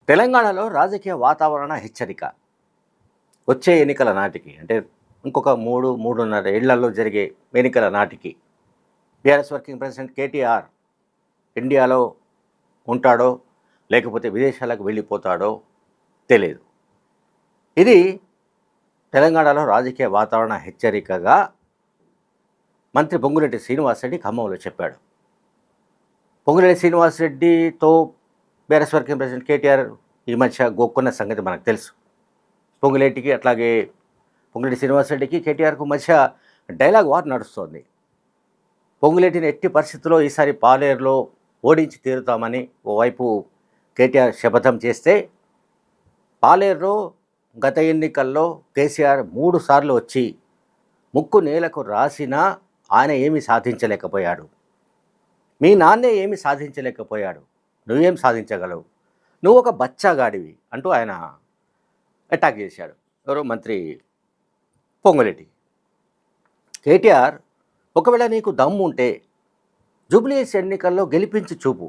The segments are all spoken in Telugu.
తెలంగాణలో రాజకీయ వాతావరణ హెచ్చరిక. వచ్చే ఎన్నికల నాటికి అంటే ఇంకొక 3.5 ఏళ్లలో జరిగే ఎన్నికల నాటికి బీఆర్ఎస్ వర్కింగ్ ప్రెసిడెంట్ కేటీఆర్ ఇండియాలో ఉంటాడో లేకపోతే విదేశాలకు వెళ్ళిపోతాడో తెలియదు. ఇది తెలంగాణలో రాజకీయ వాతావరణ హెచ్చరికగా మంత్రి పొంగులేటి శ్రీనివాసరెడ్డి ఖమ్మంలో చెప్పాడు. పొంగులేటి శ్రీనివాసరెడ్డితో బీఆర్ఎస్ వర్కింగ్ ప్రెసిడెంట్ కేటీఆర్ ఈ మధ్య గోక్కున్న సంగతి మనకు తెలుసు. పొంగులేటికి అట్లాగే పొంగులేటి శ్రీనివాసరెడ్డికి కేటీఆర్కు మధ్య డైలాగ్ వార్ నడుస్తోంది. పొంగులేటిని ఎట్టి పరిస్థితుల్లో ఈసారి పాలేరులో ఓడించి తీరుతామని ఓవైపు కేటీఆర్ శపథం చేస్తే, పాలేరులో గత ఎన్నికల్లో కేసీఆర్ 3 సార్లు వచ్చి ముక్కు నేలకు రాసినా ఆయన ఏమీ సాధించలేకపోయాడు. మీ నాన్నే ఏమీ సాధించలేకపోయాడు, నువ్వేం సాధించగలవు, నువ్వు ఒక బచ్చాగాడివి అంటూ ఆయన అటాక్ చేశాడు. ఎవరో మంత్రి పొంగులేటి. కేటీఆర్, ఒకవేళ నీకు దమ్ము ఉంటే జూబ్లీహిల్స్ ఎన్నికల్లో గెలిపించి చూపు,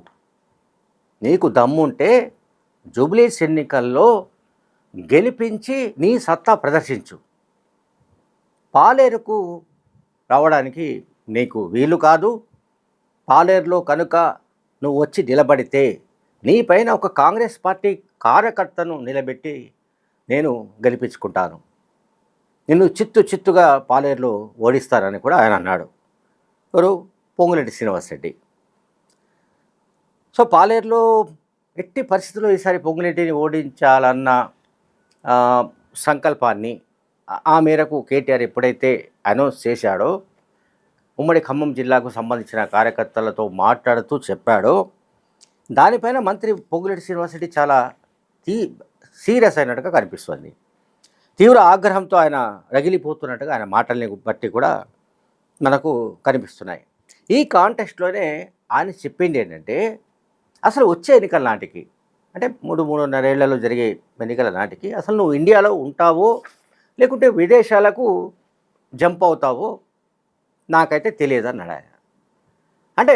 నీకు దమ్ముంటే జూబ్లీహిల్స్ ఎన్నికల్లో గెలిపించి నీ సత్తా ప్రదర్శించు. పాలేరుకు రావడానికి నీకు వీలు కాదు. పాలేరులో కనుక నువ్వు వచ్చి నిలబడితే నీపైన ఒక కాంగ్రెస్ పార్టీ కార్యకర్తను నిలబెట్టి నేను గెలిపించుకుంటాను, నిన్ను చిత్తుగా పాలేరులో ఓడిస్తానని కూడా ఆయన అన్నాడు. ఎవరు? పొంగులేటి శ్రీనివాసరెడ్డి. సో పాలేరులో ఎట్టి పరిస్థితుల్లో ఈసారి పొంగులేటిని ఓడించాలన్న సంకల్పాన్ని ఆ మేరకు కేటీఆర్ ఎప్పుడైతే అనౌన్స్ చేశాడో, ఉమ్మడి ఖమ్మం జిల్లాకు సంబంధించిన కార్యకర్తలతో మాట్లాడుతూ చెప్పాడో, దానిపైన మంత్రి పొంగులేటి శ్రీనివాసరెడ్డి చాలా సీరియస్ అయినట్టుగా కనిపిస్తుంది. తీవ్ర ఆగ్రహంతో ఆయన రగిలిపోతున్నట్టుగా ఆయన మాటల్ని బట్టి కూడా మనకు కనిపిస్తున్నాయి. ఈ కాంటెస్ట్లోనే ఆయన చెప్పింది ఏంటంటే, అసలు వచ్చే ఎన్నికల నాటికి అంటే 3.5 ఏళ్లలో జరిగే ఎన్నికల నాటికి అసలు నువ్వు ఇండియాలో ఉంటావో లేకుంటే విదేశాలకు జంప్ అవుతావో నాకైతే తెలియదన్నాడు ఆయన. అంటే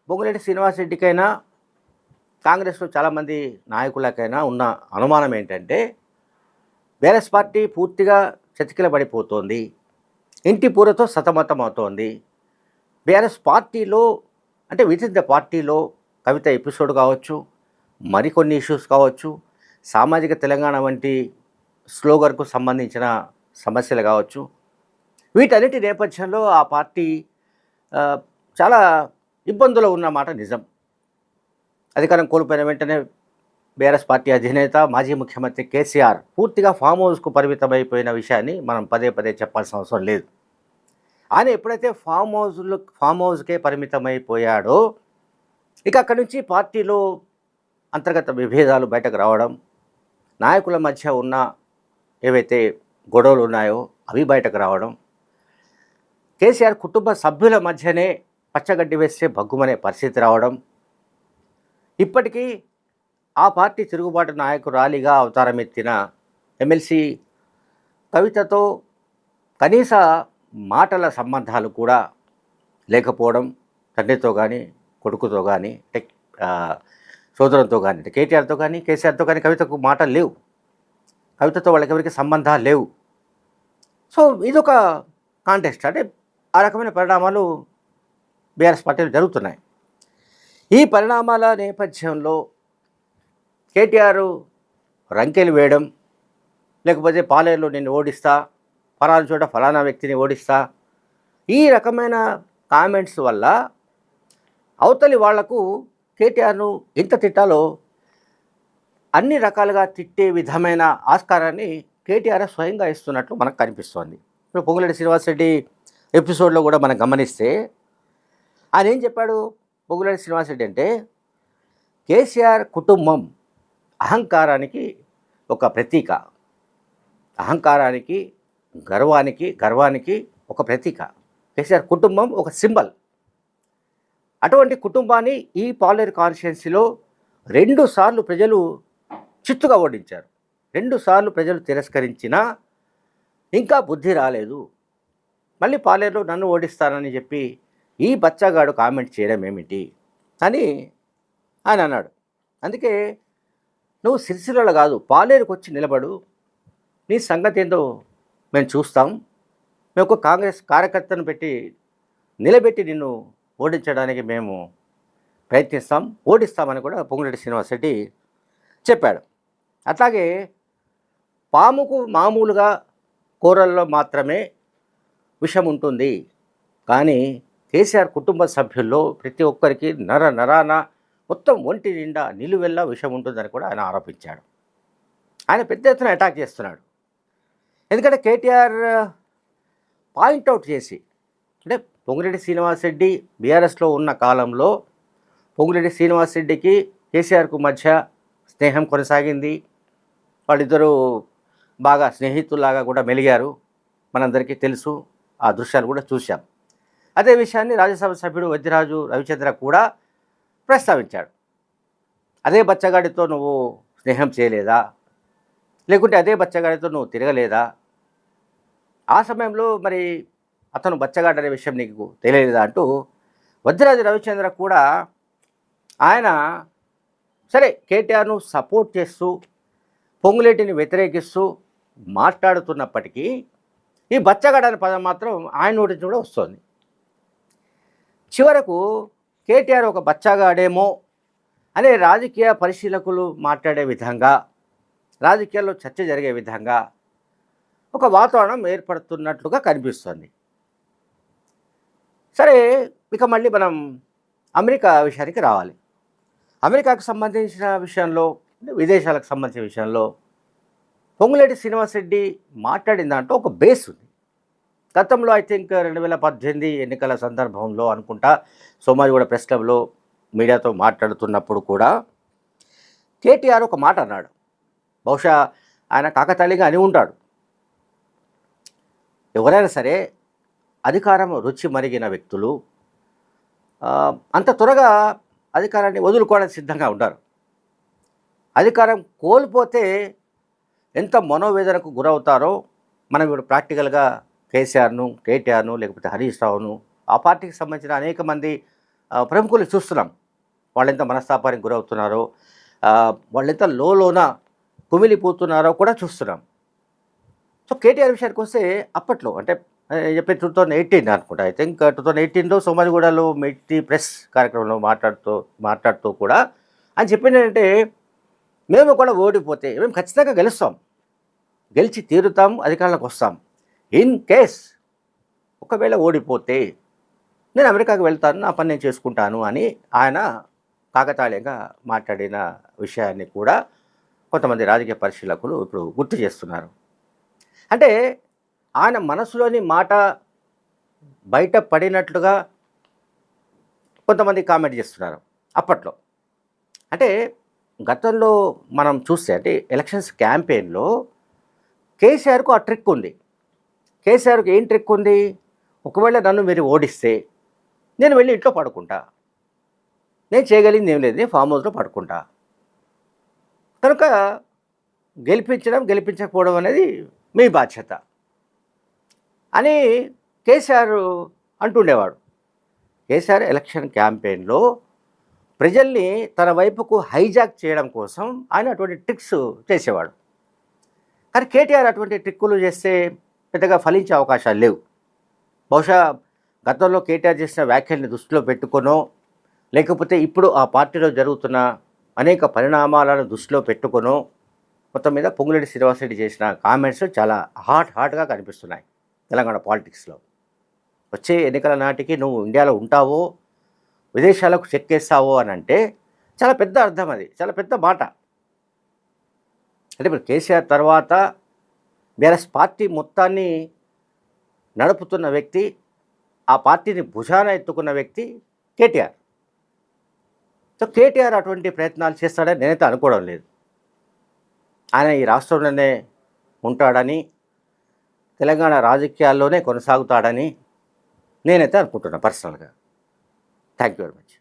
పొంగులేటి శ్రీనివాసరెడ్డికైనా కాంగ్రెస్లో చాలామంది నాయకులకైనా ఉన్న అనుమానం ఏంటంటే, బీఆర్ఎస్ పార్టీ పూర్తిగా చతికిలబడిపోతోంది, ఇంటి పూరతో సతమతం అవుతోంది. బీఆర్ఎస్ పార్టీలో అంటే విత్ ద పార్టీలో కవిత ఎపిసోడ్ కావచ్చు, మరికొన్ని ఇష్యూస్ కావచ్చు, సామాజిక తెలంగాణ వంటి స్లోగన్కు సంబంధించిన సమస్యలు కావచ్చు, వీటన్నిటి నేపథ్యంలో ఆ పార్టీ చాలా ఇబ్బందులు ఉన్నమాట నిజం. అధికారం కోల్పోయిన వెంటనే బీఆర్ఎస్ పార్టీ అధినేత మాజీ ముఖ్యమంత్రి కేసీఆర్ పూర్తిగా ఫామ్ హౌస్కు పరిమితమైపోయిన విషయాన్ని మనం పదే చెప్పాల్సిన అవసరం లేదు. ఆయన ఎప్పుడైతే ఫామ్ హౌస్కే పరిమితమైపోయాడో, ఇక అక్కడి నుంచి పార్టీలో అంతర్గత విభేదాలు బయటకు రావడం, నాయకుల మధ్య ఉన్న ఏవైతే గొడవలు ఉన్నాయో అవి బయటకు రావడం, కేసీఆర్ కుటుంబ సభ్యుల మధ్యనే పచ్చగడ్డి వేస్తే భగ్గుమనే పరిస్థితి రావడం, ఇప్పటికీ ఆ పార్టీ తిరుగుబాటు నాయకురాలిగా అవతారం ఎత్తిన ఎమ్మెల్సీ కవితతో కనీస మాటల సంబంధాలు కూడా లేకపోవడం, తండ్రితో కానీ కొడుకుతో కానీ సోదరులతో కానీ కేటీఆర్తో కానీ కేసీఆర్తో కానీ కవితకు మాటలు లేవు, కవితతో వాళ్ళకెవరికి సంబంధాలు లేవు. సో ఇదొక కాంటెస్ట్. అంటే ఆ రకమైన పరిణామాలు బీఆర్ఎస్ పార్టీలో జరుగుతున్నాయి. ఈ పరిణామాల నేపథ్యంలో కేటీఆర్ రంకెలు వేయడం, లేకపోతే పాలేరులో నేను ఓడిస్తా, ఫలానా చోట ఫలానా వ్యక్తిని ఓడిస్తా, ఈ రకమైన కామెంట్స్ వల్ల అవతలి వాళ్లకు కేటీఆర్ను ఎంత తిట్టాలో అన్ని రకాలుగా తిట్టే విధమైన ఆస్కారాన్ని కేటీఆర్ స్వయంగా ఇస్తున్నట్లు మనకు కనిపిస్తోంది. ఇప్పుడు పొంగులేటి శ్రీనివాసరెడ్డి ఎపిసోడ్లో కూడా మనం గమనిస్తే ఆయన ఏం చెప్పాడు? పొంగులేటి శ్రీనివాసరెడ్డి అంటే, కేసీఆర్ కుటుంబం అహంకారానికి ఒక ప్రతీక, అహంకారానికి గర్వానికి ఒక ప్రతీక. కేసీఆర్ కుటుంబం ఒక సింబల్. అటువంటి కుటుంబాన్ని ఈ పాలేరు కాన్స్టిట్యున్సీలో 2 సార్లు ప్రజలు చిత్తుగా ఓడించారు. 2 సార్లు ప్రజలు తిరస్కరించినా ఇంకా బుద్ధి రాలేదు, మళ్ళీ పాలేరులో నన్ను ఓడిస్తానని చెప్పి ఈ బచ్చాగాడు కామెంట్ చేయడం ఏమిటి అని ఆయన అన్నాడు. అందుకే నువ్వు సిరిసిల్లలో కాదు పాలేరుకు వచ్చి నిలబడు, నీ సంగతి ఏందో మేము చూస్తాం, మేము ఒక కాంగ్రెస్ కార్యకర్తను నిలబెట్టి నిన్ను ఓడించడానికి మేము ప్రయత్నిస్తాం, ఓడిస్తామని కూడా పొంగులేటి శ్రీనివాసరెడ్డి చెప్పాడు. అట్లాగే పాముకు మామూలుగా కూరల్లో మాత్రమే విషం ఉంటుంది, కానీ కేసీఆర్ కుటుంబ సభ్యుల్లో ప్రతి ఒక్కరికి నరాన మొత్తం ఒంటి నిండా నిలువెల్లా విషం ఉంటుందని కూడా ఆయన ఆరోపించాడు. ఆయన పెద్ద ఎత్తున అటాక్ చేస్తున్నాడు. ఎందుకంటే కేటీఆర్ పాయింట్అవుట్ చేసి, అంటే పొంగులేటి శ్రీనివాసరెడ్డి బీఆర్ఎస్లో ఉన్న కాలంలో పొంగులేటి శ్రీనివాసరెడ్డికి కేసీఆర్కు మధ్య స్నేహం కొనసాగింది. వాళ్ళిద్దరూ బాగా స్నేహితుల్లాగా కూడా మెలిగారు, మనందరికీ తెలుసు, ఆ దృశ్యాలు కూడా చూశాం. అదే విషయాన్ని రాజ్యసభ సభ్యుడు వద్దిరాజు రవిచంద్ర కూడా ప్రస్తావించాడు. అదే బచ్చగాడితో నువ్వు స్నేహం చేయలేదా, లేకుంటే అదే బచ్చగాడితో నువ్వు తిరగలేదా, ఆ సమయంలో మరి అతను బచ్చగాడనే విషయం నీకు తెలియలేదా అంటూ వద్దిరాజు రవిచంద్ర కూడా ఆయన సరే కేటీఆర్ను సపోర్ట్ చేస్తూ పొంగులేటిని వ్యతిరేకిస్తూ మాట్లాడుతున్నప్పటికీ ఈ బచ్చగాడు అనే పదం మాత్రం ఆయన నోటి నుంచి కూడా వస్తుంది. చివరకు కేటీఆర్ ఒక బచ్చగాడేమో అనే రాజకీయ పరిశీలకులు మాట్లాడే విధంగా, రాజకీయాల్లో చర్చ జరిగే విధంగా ఒక వాతావరణం ఏర్పడుతున్నట్లుగా కనిపిస్తుంది. సరే, ఇక మళ్ళీ మనం అమెరికా విషయానికి రావాలి. అమెరికాకు సంబంధించిన విషయంలో, విదేశాలకు సంబంధించిన విషయంలో పొంగులేటి శ్రీనివాసరెడ్డి మాట్లాడిన దాంట్లో ఒక బేస్ ఉంది. గతంలో ఐ థింక్ 2018 ఎన్నికల సందర్భంలో అనుకుంటా సోమాజిగూడ ప్రెస్ క్లబ్లో మీడియాతో మాట్లాడుతున్నప్పుడు కూడా కేటీఆర్ ఒక మాట అన్నాడు. బహుశా ఆయన కాకతాళీగా అని ఉంటాడు. ఎవరైనా సరే అధికారం రుచి మరిగిన వ్యక్తులు అంత త్వరగా అధికారాన్ని వదులుకోవడానికి సిద్ధంగా ఉంటారు. అధికారం కోల్పోతే ఎంత మనోవేదనకు గురవుతారో మనం ఇప్పుడు ప్రాక్టికల్గా కేసీఆర్ను, కేటీఆర్ను, లేకపోతే హరీష్ రావును, ఆ పార్టీకి సంబంధించిన అనేక మంది ప్రముఖులు చూస్తున్నాం. వాళ్ళెంత మనస్తాపానికి గురవుతున్నారో, వాళ్ళెంత లోన కుమిలిపోతున్నారో కూడా చూస్తున్నాం. సో కేటీఆర్ విషయానికి వస్తే అప్పట్లో అంటే చెప్పే 2018 అనుకుంటా, ఐ థింక్ 2018లో సోమాజిగూడలో మెట్టి ప్రెస్ కార్యక్రమంలో మాట్లాడుతూ కూడా ఆయన చెప్పింది ఏంటంటే, మేము కూడా ఓడిపోతే మేము ఖచ్చితంగా గెలిచి తీరుతాం, అధికారంలోకి వస్తాం. ఇన్ కేస్ ఒకవేళ ఓడిపోతే నేను అమెరికాకు వెళ్తాను, నా పని నేను చేసుకుంటాను అని ఆయన కాకతాళీయంగా మాట్లాడిన విషయాన్ని కూడా కొంతమంది రాజకీయ పరిశీలకులు ఇప్పుడు గుర్తు చేస్తున్నారు. అంటే ఆయన మనసులోని మాట బయట పడినట్లుగా కొంతమంది కామెంట్ చేస్తున్నారు అప్పట్లో. అంటే గతంలో మనం చూస్తే, అంటే ఎలక్షన్స్ క్యాంపెయిన్లో కేసీఆర్కు ఆ ట్రిక్ ఉంది. కేసీఆర్కు ఏం ట్రిక్ ఉంది? ఒకవేళ నన్ను మీరు ఓడిస్తే నేను వెళ్ళి ఇంట్లో పడుకుంటా, నేను చేయగలిగింది ఏం లేదు, నేను ఫామ్ హౌస్లో పడుకుంటా, కనుక గెలిపించకపోవడం అనేది మీ బాధ్యత అని కేసీఆర్ అంటుండేవాడు. కేసీఆర్ ఎలక్షన్ క్యాంపెయిన్లో ప్రజల్ని తన వైపుకు హైజాక్ చేయడం కోసం ఆయన అటువంటి ట్రిక్స్ చేసేవాడు. కానీ కేటీఆర్ అటువంటి ట్రిక్కులు చేస్తే పెద్దగా ఫలించే అవకాశాలు లేవు. బహుశా గతంలో కేటీఆర్ చేసిన వ్యాఖ్యల్ని దృష్టిలో పెట్టుకొనో, లేకపోతే ఇప్పుడు ఆ పార్టీలో జరుగుతున్న అనేక పరిణామాలను దృష్టిలో పెట్టుకొనో, మొత్తం మీద పొంగులేటి శ్రీనివాసరెడ్డి చేసిన కామెంట్స్ చాలా హాట్గా కనిపిస్తున్నాయి తెలంగాణ పాలిటిక్స్లో. వచ్చే ఎన్నికల నాటికి నువ్వు ఇండియాలో ఉంటావో, విదేశాలకు చెక్కేస్తావో అని అంటే చాలా పెద్ద అర్థం, అది చాలా పెద్ద మాట. అంటే ఇప్పుడు కేసీఆర్ తర్వాత బీఆర్ఎస్ పార్టీ మొత్తాన్ని నడుపుతున్న వ్యక్తి, ఆ పార్టీని భుజాన ఎత్తుకున్న వ్యక్తి కేటీఆర్. సో కేటీఆర్ అటువంటి ప్రయత్నాలు చేస్తాడని నేనైతే అనుకోవడం లేదు. ఆయన ఈ రాష్ట్రంలోనే ఉంటాడని, తెలంగాణ రాజకీయాల్లోనే కొనసాగుతాడని నేనైతే అనుకుంటున్నాను పర్సనల్గా. Thank you very much.